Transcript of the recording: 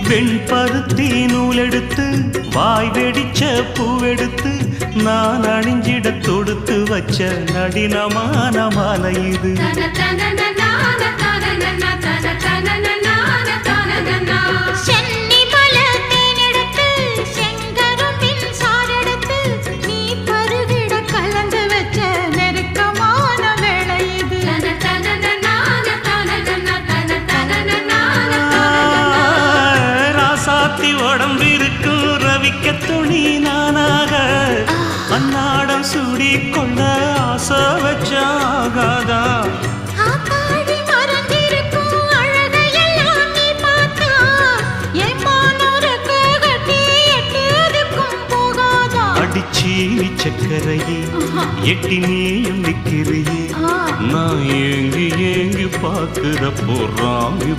வெண்பருத்தி நூலெடுத்து வாய் வெடிச்ச பூவெடுத்து நான் அணிஞ்சிட தொடுத்து வச்ச நடினமான மாலை இது. உடம்பிருக்கும் ரவிக்க துணி நானாக அன்னாடம் சூடி கொள்ள ஆசை வச்சாகாதா. அடிச்சீனி சக்கரையே எட்டி நீயும் நிக்கிறியே நான் ஏங்கி ஏங்கி பார்க்கிறப்போ ராமி